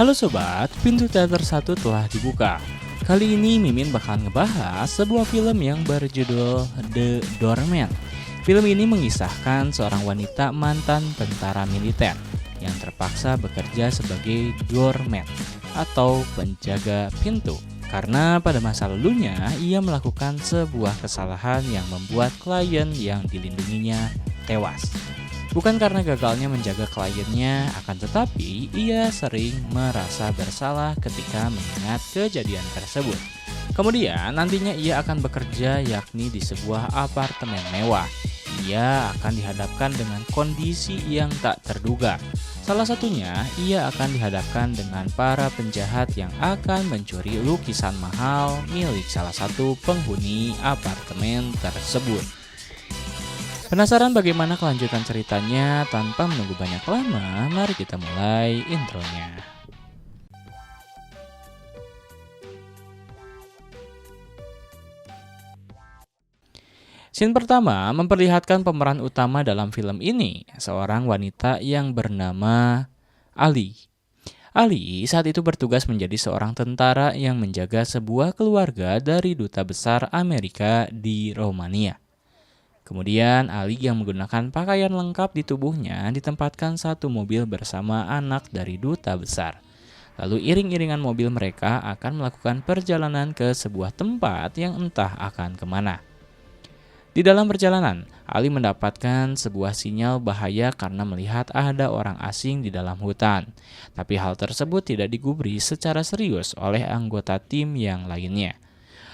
Halo sobat, pintu teater satu telah dibuka. Kali ini Mimin bakal ngebahas sebuah film yang berjudul The Doorman. Film ini mengisahkan seorang wanita mantan tentara militer yang terpaksa bekerja sebagai doorman atau penjaga pintu. Karena pada masa lalunya ia melakukan sebuah kesalahan yang membuat klien yang dilindunginya tewas. Bukan karena gagalnya menjaga kliennya, akan tetapi ia sering merasa bersalah ketika mengingat kejadian tersebut. Kemudian nantinya ia akan bekerja yakni di sebuah apartemen mewah. Ia akan dihadapkan dengan kondisi yang tak terduga. Salah satunya, ia akan dihadapkan dengan para penjahat yang akan mencuri lukisan mahal milik salah satu penghuni apartemen tersebut. Penasaran bagaimana kelanjutan ceritanya? Tanpa menunggu banyak lama, mari kita mulai intronya. Scene pertama memperlihatkan pemeran utama dalam film ini, seorang wanita yang bernama Ali. Ali saat itu bertugas menjadi seorang tentara yang menjaga sebuah keluarga dari duta besar Amerika di Romania. Kemudian Ali yang menggunakan pakaian lengkap di tubuhnya ditempatkan satu mobil bersama anak dari duta besar. Lalu iring-iringan mobil mereka akan melakukan perjalanan ke sebuah tempat yang entah akan kemana. Di dalam perjalanan, Ali mendapatkan sebuah sinyal bahaya karena melihat ada orang asing di dalam hutan. Tapi hal tersebut tidak digubris secara serius oleh anggota tim yang lainnya.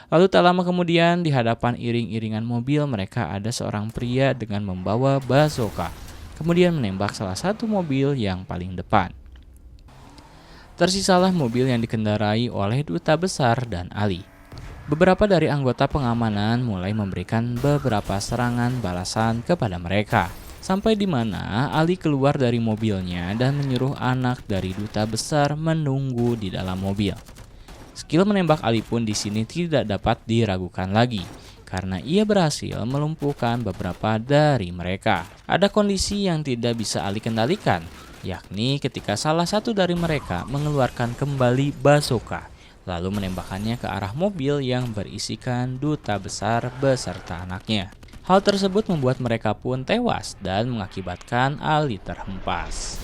Lalu tak lama kemudian di hadapan iring-iringan mobil mereka ada seorang pria dengan membawa bazooka. Kemudian menembak salah satu mobil yang paling depan. Tersisalah mobil yang dikendarai oleh duta besar dan Ali. Beberapa dari anggota pengamanan mulai memberikan beberapa serangan balasan kepada mereka. Sampai di mana Ali keluar dari mobilnya dan menyuruh anak dari duta besar menunggu di dalam mobil. Skill menembak Ali pun di sini tidak dapat diragukan lagi, karena ia berhasil melumpuhkan beberapa dari mereka. Ada kondisi yang tidak bisa Ali kendalikan, yakni ketika salah satu dari mereka mengeluarkan kembali bazooka, lalu menembakkannya ke arah mobil yang berisikan duta besar beserta anaknya. Hal tersebut membuat mereka pun tewas dan mengakibatkan Ali terhempas.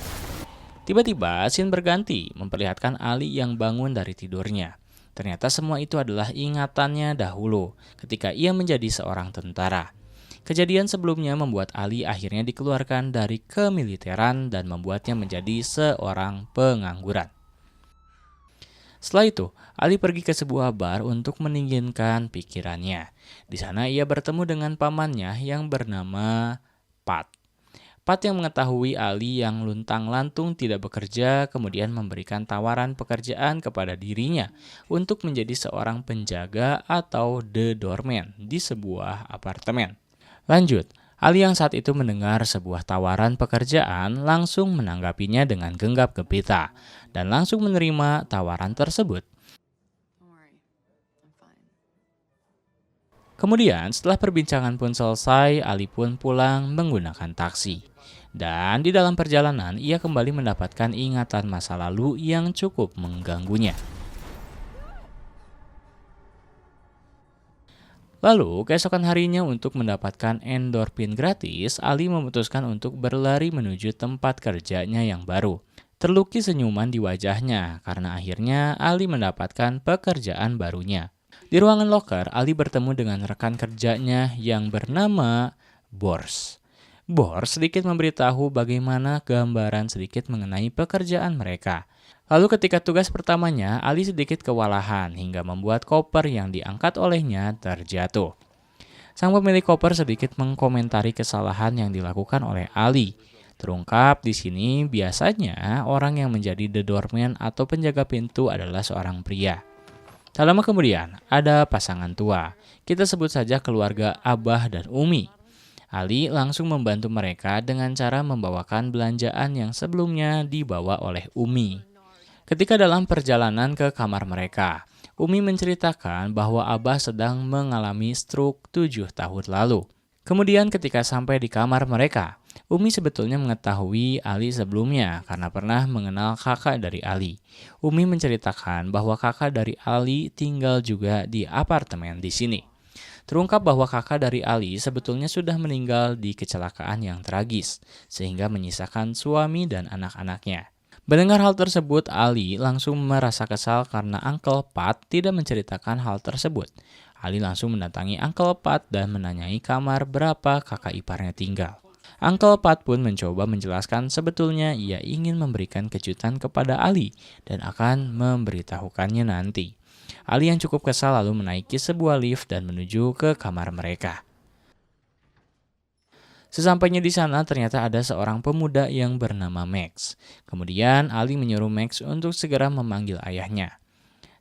Tiba-tiba scene berganti, memperlihatkan Ali yang bangun dari tidurnya. Ternyata semua itu adalah ingatannya dahulu ketika ia menjadi seorang tentara. Kejadian sebelumnya membuat Ali akhirnya dikeluarkan dari kemiliteran dan membuatnya menjadi seorang pengangguran. Setelah itu, Ali pergi ke sebuah bar untuk meningginkan pikirannya. Di sana ia bertemu dengan pamannya yang bernama Pat. Pat yang mengetahui Ali yang luntang-lantung tidak bekerja kemudian memberikan tawaran pekerjaan kepada dirinya untuk menjadi seorang penjaga atau the doorman di sebuah apartemen. Lanjut, Ali yang saat itu mendengar sebuah tawaran pekerjaan langsung menanggapinya dengan genggam gempita dan langsung menerima tawaran tersebut. Kemudian setelah perbincangan pun selesai, Ali pun pulang menggunakan taksi. Dan di dalam perjalanan ia kembali mendapatkan ingatan masa lalu yang cukup mengganggunya. Lalu keesokan harinya untuk mendapatkan endorfin gratis, Ali memutuskan untuk berlari menuju tempat kerjanya yang baru. Terlukis senyuman di wajahnya karena akhirnya Ali mendapatkan pekerjaan barunya. Di ruangan loker, Ali bertemu dengan rekan kerjanya yang bernama Bors. Bors sedikit memberitahu bagaimana gambaran sedikit mengenai pekerjaan mereka. Lalu ketika tugas pertamanya, Ali sedikit kewalahan hingga membuat koper yang diangkat olehnya terjatuh. Sang pemilik koper sedikit mengkomentari kesalahan yang dilakukan oleh Ali. Terungkap di sini biasanya orang yang menjadi the doorman atau penjaga pintu adalah seorang pria. Tak lama kemudian, ada pasangan tua. Kita sebut saja keluarga Abah dan Umi. Ali langsung membantu mereka dengan cara membawakan belanjaan yang sebelumnya dibawa oleh Umi. Ketika dalam perjalanan ke kamar mereka, Umi menceritakan bahwa Abah sedang mengalami stroke 7 tahun lalu. Kemudian ketika sampai di kamar mereka, Umi sebetulnya mengetahui Ali sebelumnya karena pernah mengenal kakak dari Ali. Umi menceritakan bahwa kakak dari Ali tinggal juga di apartemen di sini. Terungkap bahwa kakak dari Ali sebetulnya sudah meninggal di kecelakaan yang tragis, sehingga menyisakan suami dan anak-anaknya. Mendengar hal tersebut, Ali langsung merasa kesal karena Uncle Pat tidak menceritakan hal tersebut. Ali langsung mendatangi Uncle Pat dan menanyai kamar berapa kakak iparnya tinggal. Uncle Pat pun mencoba menjelaskan sebetulnya ia ingin memberikan kejutan kepada Ali dan akan memberitahukannya nanti. Ali yang cukup kesal lalu menaiki sebuah lift dan menuju ke kamar mereka. Sesampainya di sana ternyata ada seorang pemuda yang bernama Max. Kemudian Ali menyuruh Max untuk segera memanggil ayahnya.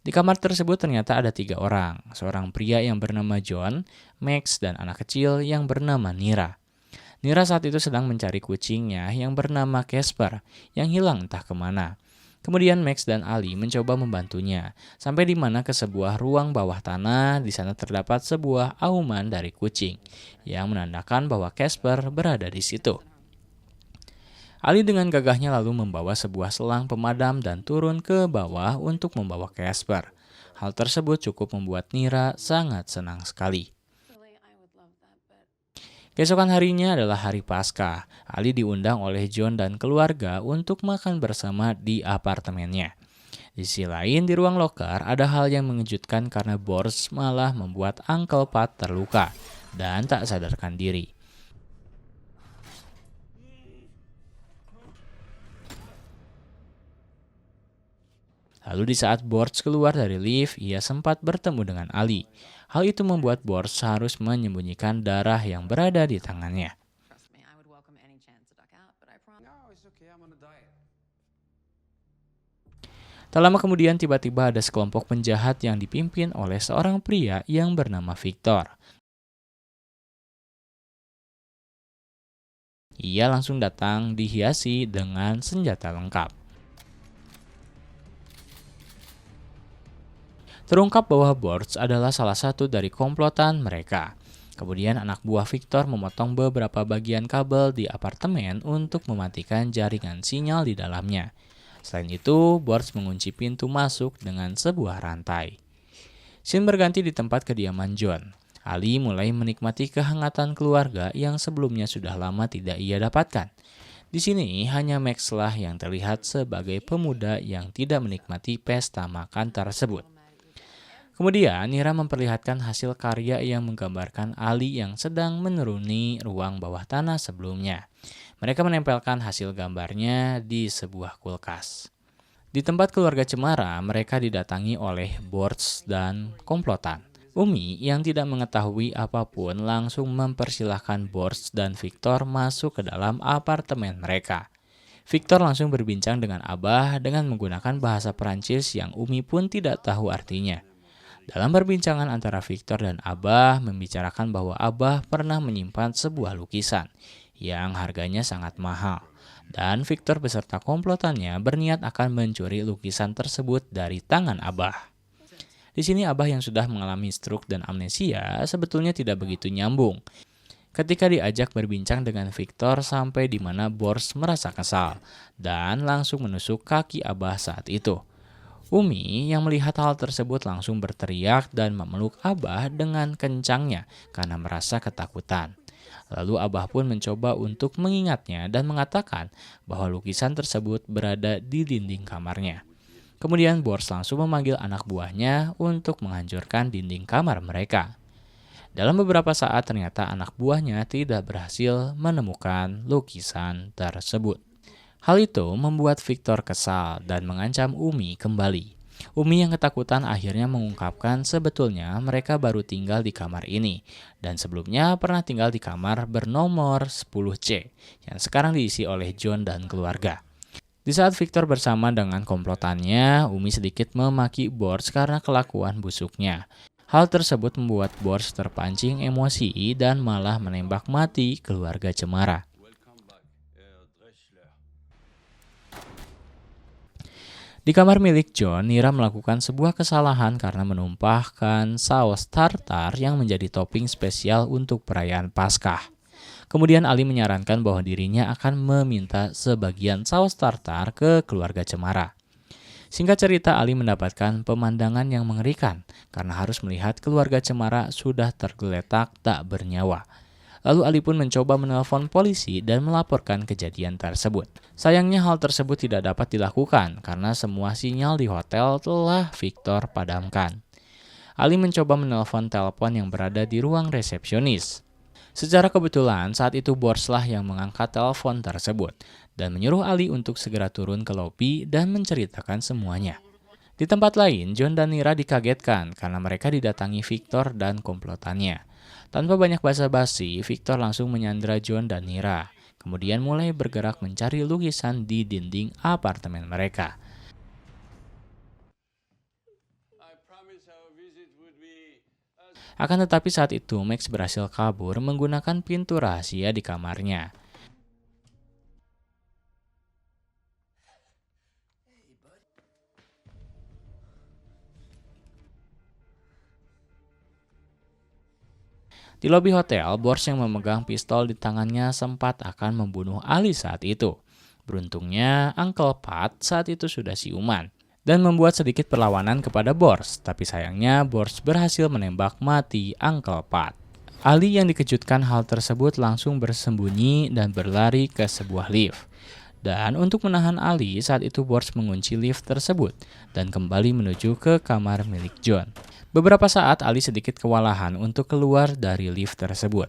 Di kamar tersebut ternyata ada 3 orang, seorang pria yang bernama John, Max, dan anak kecil yang bernama Nira. Nira saat itu sedang mencari kucingnya yang bernama Casper yang hilang entah kemana. Kemudian Max dan Ali mencoba membantunya, sampai di mana ke sebuah ruang bawah tanah. Di sana terdapat sebuah auman dari kucing, yang menandakan bahwa Casper berada di situ. Ali dengan gagahnya lalu membawa sebuah selang pemadam dan turun ke bawah untuk membawa Casper. Hal tersebut cukup membuat Nira sangat senang sekali. Keesokan harinya adalah hari Paskah. Ali diundang oleh John dan keluarga untuk makan bersama di apartemennya. Di sisi lain, di ruang loker ada hal yang mengejutkan karena Bors malah membuat Uncle Pat terluka dan tak sadarkan diri. Lalu di saat Bors keluar dari lift, ia sempat bertemu dengan Ali. Hal itu membuat Bors harus menyembunyikan darah yang berada di tangannya. Tak lama kemudian tiba-tiba ada sekelompok penjahat yang dipimpin oleh seorang pria yang bernama Victor. Ia langsung datang dihiasi dengan senjata lengkap. Terungkap bahwa Bors adalah salah satu dari komplotan mereka. Kemudian anak buah Victor memotong beberapa bagian kabel di apartemen untuk mematikan jaringan sinyal di dalamnya. Selain itu, Bors mengunci pintu masuk dengan sebuah rantai. Scene berganti di tempat kediaman John. Ali mulai menikmati kehangatan keluarga yang sebelumnya sudah lama tidak ia dapatkan. Di sini hanya Max lah yang terlihat sebagai pemuda yang tidak menikmati pesta makan tersebut. Kemudian Nira memperlihatkan hasil karya yang menggambarkan Ali yang sedang menuruni ruang bawah tanah sebelumnya. Mereka menempelkan hasil gambarnya di sebuah kulkas. Di tempat keluarga Cemara, mereka didatangi oleh Bors dan komplotan. Umi yang tidak mengetahui apapun langsung mempersilahkan Bors dan Victor masuk ke dalam apartemen mereka. Victor langsung berbincang dengan Abah dengan menggunakan bahasa Perancis yang Umi pun tidak tahu artinya. Dalam perbincangan antara Victor dan Abah membicarakan bahwa Abah pernah menyimpan sebuah lukisan yang harganya sangat mahal. Dan Victor beserta komplotannya berniat akan mencuri lukisan tersebut dari tangan Abah. Di sini Abah yang sudah mengalami stroke dan amnesia sebetulnya tidak begitu nyambung. Ketika diajak berbincang dengan Victor sampai di mana Bors merasa kesal dan langsung menusuk kaki Abah saat itu. Umi yang melihat hal tersebut langsung berteriak dan memeluk Abah dengan kencangnya karena merasa ketakutan. Lalu Abah pun mencoba untuk mengingatnya dan mengatakan bahwa lukisan tersebut berada di dinding kamarnya. Kemudian Bors langsung memanggil anak buahnya untuk menghancurkan dinding kamar mereka. Dalam beberapa saat ternyata anak buahnya tidak berhasil menemukan lukisan tersebut. Hal itu membuat Victor kesal dan mengancam Umi kembali. Umi yang ketakutan akhirnya mengungkapkan sebetulnya mereka baru tinggal di kamar ini dan sebelumnya pernah tinggal di kamar bernomor 10C yang sekarang diisi oleh John dan keluarga. Di saat Victor bersama dengan komplotannya, Umi sedikit memaki Bors karena kelakuan busuknya. Hal tersebut membuat Bors terpancing emosi dan malah menembak mati keluarga Cemara. Di kamar milik John, Nira melakukan sebuah kesalahan karena menumpahkan saus tartar yang menjadi topping spesial untuk perayaan Paskah. Kemudian Ali menyarankan bahwa dirinya akan meminta sebagian saus tartar ke keluarga Cemara. Singkat cerita, Ali mendapatkan pemandangan yang mengerikan karena harus melihat keluarga Cemara sudah tergeletak tak bernyawa. Lalu Ali pun mencoba menelpon polisi dan melaporkan kejadian tersebut. Sayangnya hal tersebut tidak dapat dilakukan karena semua sinyal di hotel telah Victor padamkan. Ali mencoba menelpon telepon yang berada di ruang resepsionis. Secara kebetulan saat itu Borslah yang mengangkat telepon tersebut dan menyuruh Ali untuk segera turun ke lobi dan menceritakan semuanya. Di tempat lain, John dan Nira dikagetkan karena mereka didatangi Victor dan komplotannya. Tanpa banyak basa-basi, Victor langsung menyandra John dan Nira, kemudian mulai bergerak mencari lukisan di dinding apartemen mereka. Akan tetapi saat itu Max berhasil kabur menggunakan pintu rahasia di kamarnya. Di lobi hotel, Bors yang memegang pistol di tangannya sempat akan membunuh Ali saat itu. Beruntungnya, Uncle Pat saat itu sudah siuman dan membuat sedikit perlawanan kepada Bors, tapi sayangnya Bors berhasil menembak mati Uncle Pat. Ali yang dikejutkan hal tersebut langsung bersembunyi dan berlari ke sebuah lift. Dan untuk menahan Ali, saat itu Bors mengunci lift tersebut dan kembali menuju ke kamar milik John. Beberapa saat Ali sedikit kewalahan untuk keluar dari lift tersebut.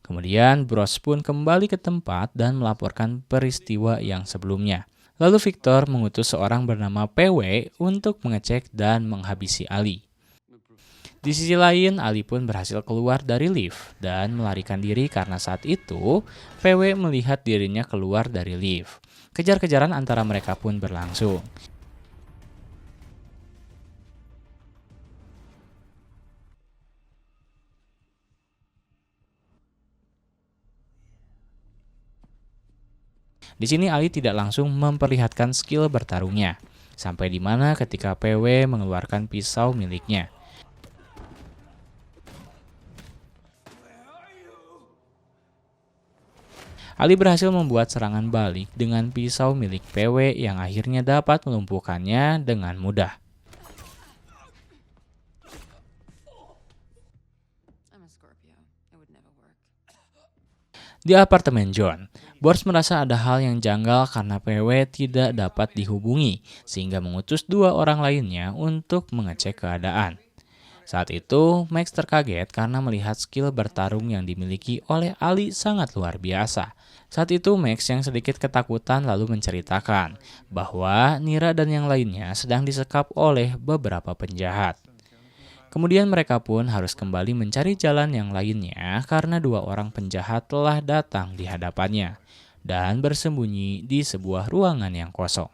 Kemudian Bros pun kembali ke tempat dan melaporkan peristiwa yang sebelumnya. Lalu Victor mengutus seorang bernama PW untuk mengecek dan menghabisi Ali. Di sisi lain, Ali pun berhasil keluar dari lift dan melarikan diri karena saat itu PW melihat dirinya keluar dari lift. Kejar-kejaran antara mereka pun berlangsung. Di sini Ali tidak langsung memperlihatkan skill bertarungnya, sampai di mana ketika PW mengeluarkan pisau miliknya. Ali berhasil membuat serangan balik dengan pisau milik PW yang akhirnya dapat melumpuhkannya dengan mudah. Di apartemen John, Bors merasa ada hal yang janggal karena PW tidak dapat dihubungi, sehingga mengutus dua orang lainnya untuk mengecek keadaan. Saat itu, Max terkaget karena melihat skill bertarung yang dimiliki oleh Ali sangat luar biasa. Saat itu, Max yang sedikit ketakutan lalu menceritakan bahwa Nira dan yang lainnya sedang disekap oleh beberapa penjahat. Kemudian mereka pun harus kembali mencari jalan yang lainnya karena dua orang penjahat telah datang di hadapannya dan bersembunyi di sebuah ruangan yang kosong.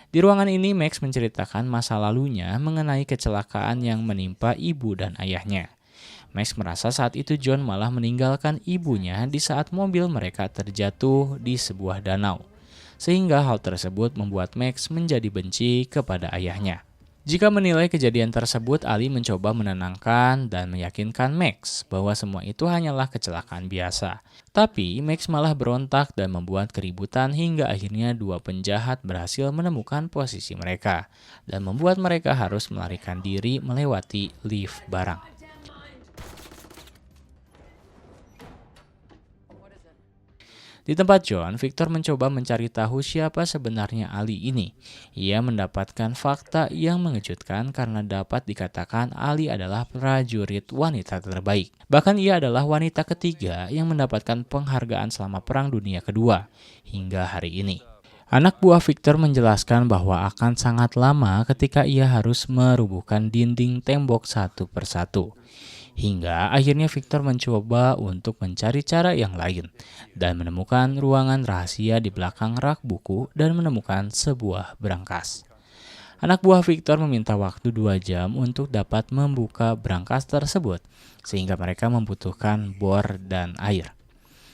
Di ruangan ini Max menceritakan masa lalunya mengenai kecelakaan yang menimpa ibu dan ayahnya. Max merasa saat itu John malah meninggalkan ibunya di saat mobil mereka terjatuh di sebuah danau. Sehingga hal tersebut membuat Max menjadi benci kepada ayahnya. Jika menilai kejadian tersebut, Ali mencoba menenangkan dan meyakinkan Max bahwa semua itu hanyalah kecelakaan biasa. Tapi Max malah berontak dan membuat keributan hingga akhirnya dua penjahat berhasil menemukan posisi mereka dan membuat mereka harus melarikan diri melewati lift barang. Di tempat John, Victor mencoba mencari tahu siapa sebenarnya Ali ini. Ia mendapatkan fakta yang mengejutkan karena dapat dikatakan Ali adalah prajurit wanita terbaik. Bahkan ia adalah wanita ketiga yang mendapatkan penghargaan selama Perang Dunia Kedua hingga hari ini. Anak buah Victor menjelaskan bahwa akan sangat lama ketika ia harus merubuhkan dinding tembok satu persatu. Hingga akhirnya Victor mencoba untuk mencari cara yang lain dan menemukan ruangan rahasia di belakang rak buku dan menemukan sebuah brankas. Anak buah Victor meminta waktu 2 jam untuk dapat membuka brankas tersebut sehingga mereka membutuhkan bor dan air.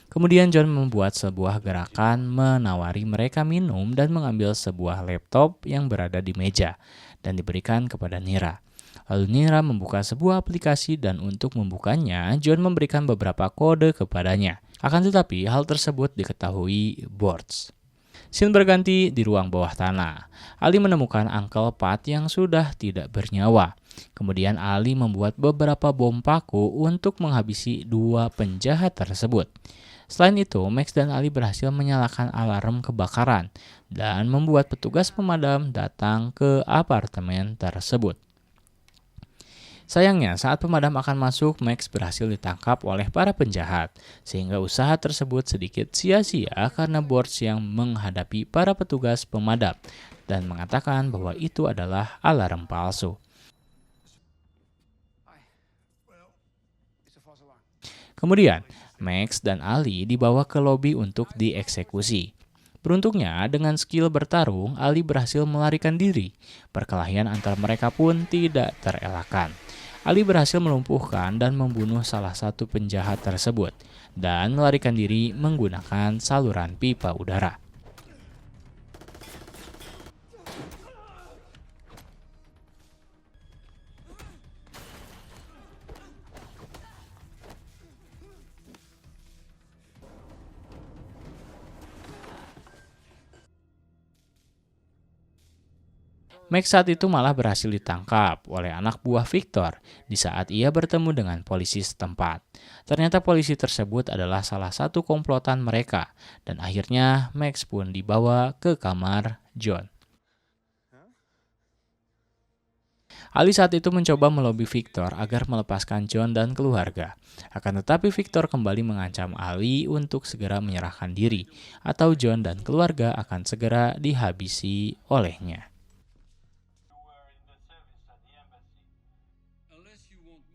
Kemudian John membuat sebuah gerakan menawari mereka minum dan mengambil sebuah laptop yang berada di meja dan diberikan kepada Nira. Lalu Nira membuka sebuah aplikasi dan untuk membukanya, John memberikan beberapa kode kepadanya. Akan tetapi, hal tersebut diketahui Bortz. Scene berganti di ruang bawah tanah. Ali menemukan Uncle Pat yang sudah tidak bernyawa. Kemudian Ali membuat beberapa bom paku untuk menghabisi dua penjahat tersebut. Selain itu, Max dan Ali berhasil menyalakan alarm kebakaran dan membuat petugas pemadam datang ke apartemen tersebut. Sayangnya, saat pemadam akan masuk, Max berhasil ditangkap oleh para penjahat, sehingga usaha tersebut sedikit sia-sia karena Bortz yang menghadapi para petugas pemadam dan mengatakan bahwa itu adalah alarm palsu. Kemudian, Max dan Ali dibawa ke lobi untuk dieksekusi. Beruntungnya, dengan skill bertarung, Ali berhasil melarikan diri. Perkelahian antara mereka pun tidak terelakkan. Ali berhasil melumpuhkan dan membunuh salah satu penjahat tersebut dan melarikan diri menggunakan saluran pipa udara. Max saat itu malah berhasil ditangkap oleh anak buah Victor di saat ia bertemu dengan polisi setempat. Ternyata polisi tersebut adalah salah satu komplotan mereka dan akhirnya Max pun dibawa ke kamar John. Ali saat itu mencoba melobi Victor agar melepaskan John dan keluarga. Akan tetapi Victor kembali mengancam Ali untuk segera menyerahkan diri atau John dan keluarga akan segera dihabisi olehnya.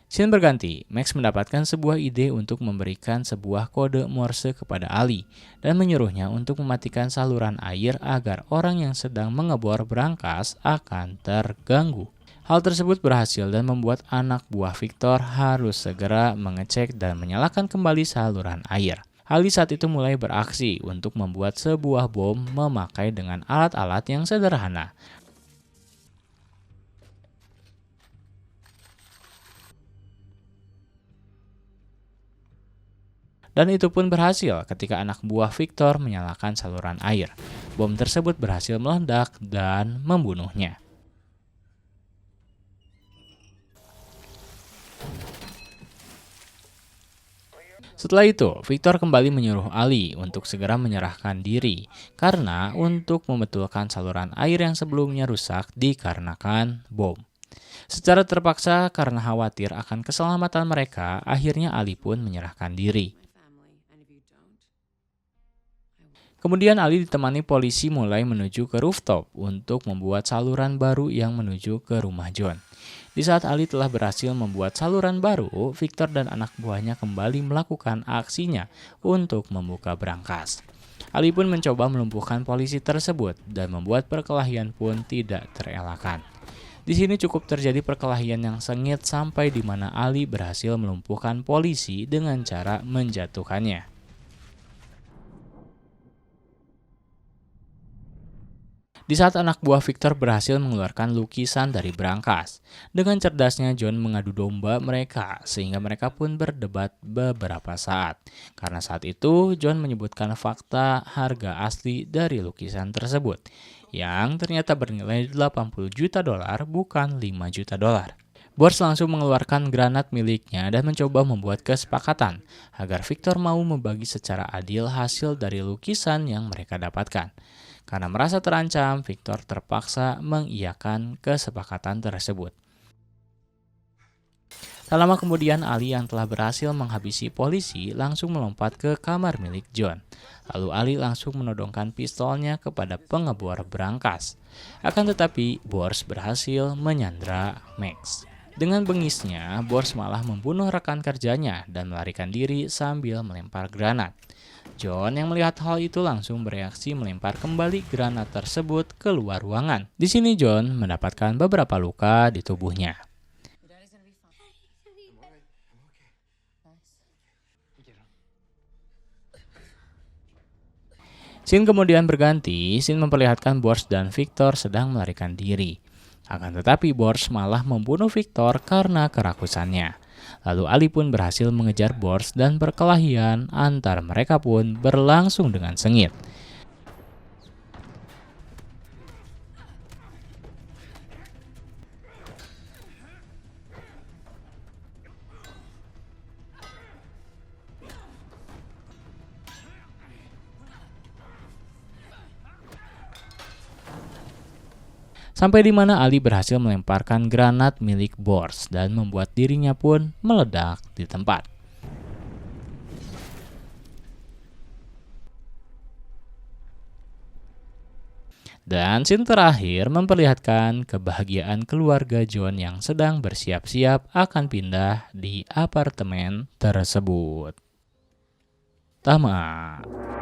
Scene berganti, Max mendapatkan sebuah ide untuk memberikan sebuah kode Morse kepada Ali dan menyuruhnya untuk mematikan saluran air agar orang yang sedang mengebor berangkas akan terganggu. Hal tersebut berhasil dan membuat anak buah Victor harus segera mengecek dan menyalakan kembali saluran air. Ali saat itu mulai beraksi untuk membuat sebuah bom memakai dengan alat-alat yang sederhana. Dan itu pun berhasil ketika anak buah Victor menyalakan saluran air. Bom tersebut berhasil meledak dan membunuhnya. Setelah itu, Victor kembali menyuruh Ali untuk segera menyerahkan diri karena untuk membetulkan saluran air yang sebelumnya rusak dikarenakan bom. Secara terpaksa karena khawatir akan keselamatan mereka, akhirnya Ali pun menyerahkan diri. Kemudian Ali ditemani polisi mulai menuju ke rooftop untuk membuat saluran baru yang menuju ke rumah John. Di saat Ali telah berhasil membuat saluran baru, Victor dan anak buahnya kembali melakukan aksinya untuk membuka brankas. Ali pun mencoba melumpuhkan polisi tersebut dan membuat perkelahian pun tidak terelakkan. Di sini cukup terjadi perkelahian yang sengit sampai di mana Ali berhasil melumpuhkan polisi dengan cara menjatuhkannya. Di saat anak buah Victor berhasil mengeluarkan lukisan dari brankas, dengan cerdasnya John mengadu domba mereka sehingga mereka pun berdebat beberapa saat. Karena saat itu John menyebutkan fakta harga asli dari lukisan tersebut yang ternyata bernilai 80 juta dolar bukan 5 juta dolar. Bortz langsung mengeluarkan granat miliknya dan mencoba membuat kesepakatan agar Victor mau membagi secara adil hasil dari lukisan yang mereka dapatkan. Karena merasa terancam, Victor terpaksa mengiyakan kesepakatan tersebut. Tak lama kemudian, Ali yang telah berhasil menghabisi polisi langsung melompat ke kamar milik John. Lalu Ali langsung menodongkan pistolnya kepada pengebor brankas. Akan tetapi, Bortz berhasil menyandra Max. Dengan bengisnya, Bortz malah membunuh rekan kerjanya dan melarikan diri sambil melempar granat. John yang melihat hal itu langsung bereaksi melempar kembali granat tersebut keluar ruangan. Di sini John mendapatkan beberapa luka di tubuhnya. Scene kemudian berganti, scene memperlihatkan Bortz dan Victor sedang melarikan diri. Akan tetapi Bors malah membunuh Victor karena kerakusannya. Lalu Ali pun berhasil mengejar Bors dan perkelahian antar mereka pun berlangsung dengan sengit. Sampai di mana Ali berhasil melemparkan granat milik Bors dan membuat dirinya pun meledak di tempat. Dan scene terakhir memperlihatkan kebahagiaan keluarga John yang sedang bersiap-siap akan pindah di apartemen tersebut. Tamat.